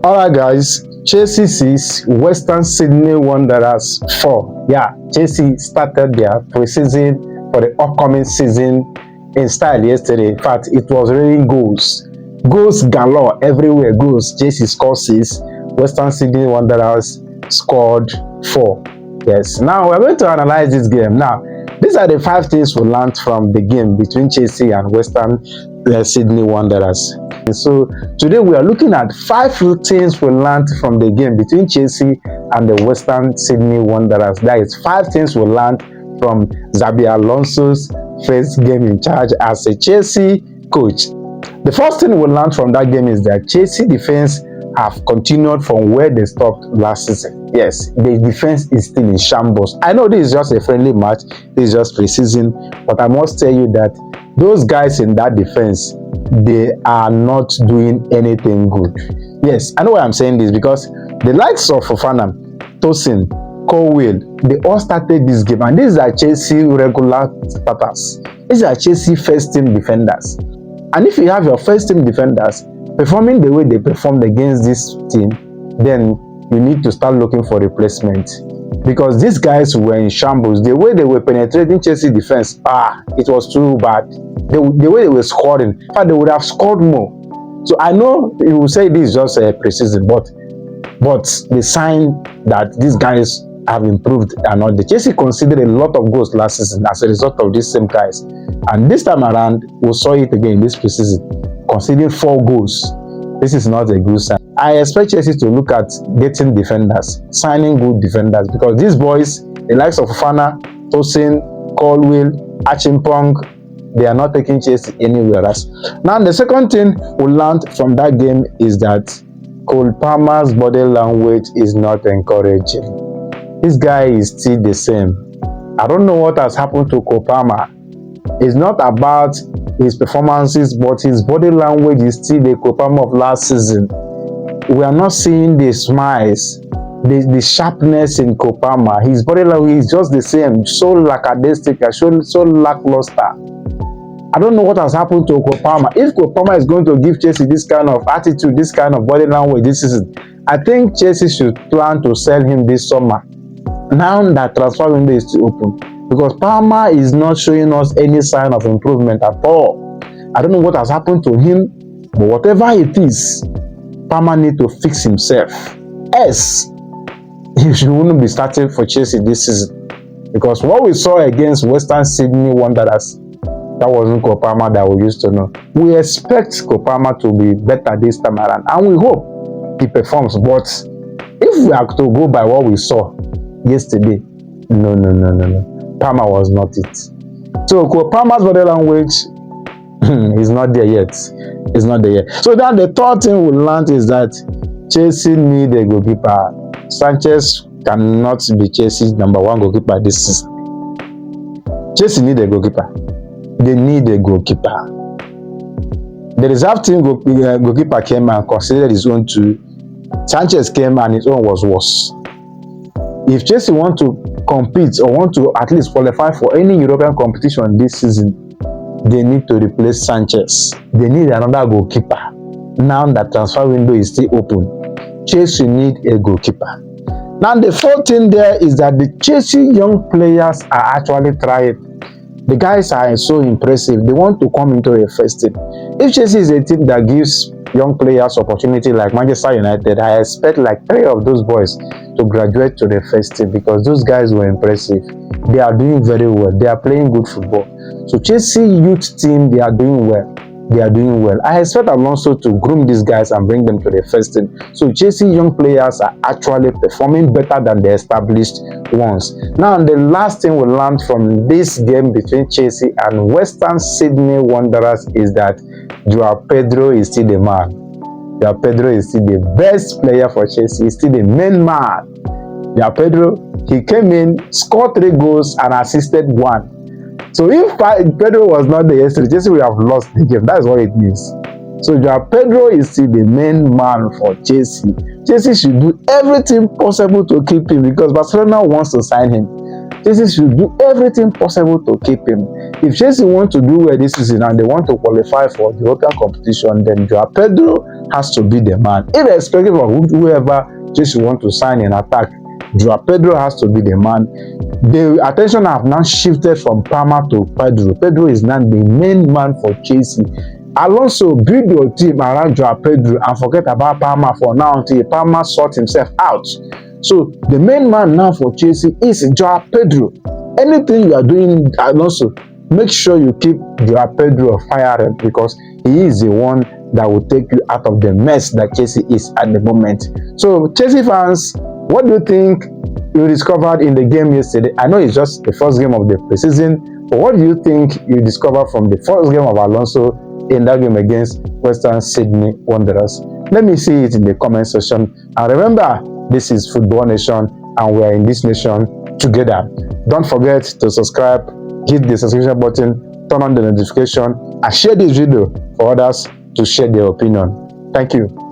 Alright guys, Chelsea 6, Western Sydney Wanderers 4. Yeah, Chelsea started their pre-season for the upcoming season in style yesterday. In fact, it was raining goals. Goals galore everywhere. Goals. Chelsea scored 6, Western Sydney Wanderers scored 4. Yes, now we're going to analyze this game. Now, these are the 5 things we learned from the game between Chelsea and Western Sydney Wanderers. And so today we are looking at 5 things we learned from the game between Chelsea and the Western Sydney Wanderers. That is 5 things we learned from Xabi Alonso's first game in charge as a Chelsea coach. The first thing we learned from that game is that Chelsea defense have continued from where they stopped last season. Yes, the defense is still in shambles. I know this is just a friendly match, this is just pre-season, but I must tell you that those guys in that defense, they are not doing anything good. Yes, I know why I'm saying this, because the likes of Fofana, Tosin, Colwill, they all started this game, and these are Chelsea regular starters. These are Chelsea first team defenders. And if you have your first team defenders performing the way they performed against this team, then you need to start looking for replacement, because these guys were in shambles. The way they were penetrating Chelsea defense, it was too bad. The way they were scoring, in fact, they would have scored more. So I know you will say this is just a pre-season, but the sign that these guys have improved are not. The Chelsea conceded a lot of goals last season as a result of these same guys, and this time around we saw it again in this pre-season, conceding 4 goals. This is not a good sign. I expect Chelsea to look at getting defenders, signing good defenders, because these boys, the likes of Fofana, Tosin, Colwill, Achimpong, they are not taking Chelsea anywhere else. Now, the second thing we learned from that game is that Cole Palmer's body language is not encouraging. This guy is still the same. I don't know what has happened to Cole Palmer. It's not about his performances, but his body language is still the Cole Palmer of last season. We are not seeing the smiles, the sharpness in Cole Palmer. His body language is just the same, so lackadaisical, so lackluster. I don't know what has happened to Cole Palmer. If Cole Palmer is going to give Chelsea this kind of attitude, this kind of body language this season, I think Chelsea should plan to sell him this summer, now that transfer window is still open, because Palmer is not showing us any sign of improvement at all. I don't know what has happened to him, but whatever it is, Palmer needs to fix himself. Else, he shouldn't be starting for Chelsea this season, because what we saw against Western Sydney Wanderers, that wasn't Cole Palmer that we used to know. We expect Cole Palmer to be better this time around, and we hope he performs. But if we have to go by what we saw yesterday, no. Palmer was not it. So Cole Palmer's body language is not there yet. It's not there yet. So then the third thing we learned is that Chelsea need a goalkeeper. Sanchez cannot be Chelsea's number 1 goalkeeper this season. Chelsea need a goalkeeper. They need a goalkeeper. The reserve team goalkeeper came and considered his own too. Sanchez came and his own was worse. If Chelsea want to compete or want to at least qualify for any European competition this season, they need to replace Sanchez. They need another goalkeeper. Now that transfer window is still open, Chelsea need a goalkeeper. Now the fourth thing there is that the Chelsea young players are actually trying. The guys are so impressive. They want to come into a first team. If Chelsea is a team that gives young players opportunity like Manchester United, I expect like 3 of those boys to graduate to the first team, because those guys were impressive. They are doing very well. They are playing good football. So Chelsea youth team, they are doing well. They are doing well. I expect Alonso to groom these guys and bring them to the first team. So Chelsea young players are actually performing better than the established ones. Now, the last thing we learned from this game between Chelsea and Western Sydney Wanderers is that Joao Pedro is still the man. Joao Pedro is still the best player for Chelsea. He's still the main man. Joao Pedro, he came in, scored 3 goals and assisted 1. So if Pedro was not there yesterday, Chelsea would have lost the game. That's what it means. So Joao Pedro is still the main man for Chelsea. Chelsea should do everything possible to keep him, because Barcelona wants to sign him. Chelsea should do everything possible to keep him. If Chelsea want to do well this season and they want to qualify for the European competition, then Joao Pedro has to be the man. Irrespective of whoever Chelsea want to sign in attack, Joao Pedro has to be the man. The attention have now shifted from Palmer to Pedro. Pedro is now the main man for Chelsea. Alonso, build your team around Joao Pedro and forget about Palmer for now until Palmer sorts himself out. So the main man now for Chelsea is Joao Pedro. Anything you are doing, Alonso, make sure you keep Joao Pedro firing because he is the one that will take you out of the mess that Chelsea is at the moment. So Chelsea fans, what do you think you discovered in the game yesterday? I know it's just the first game of the preseason, but what do you think you discovered from the first game of Alonso in that game against Western Sydney Wanderers? Let me see it in the comment section. And remember, this is Football Nation and we are in this nation together. Don't forget to subscribe, hit the subscription button, turn on the notification, and share this video for others to share their opinion. Thank you.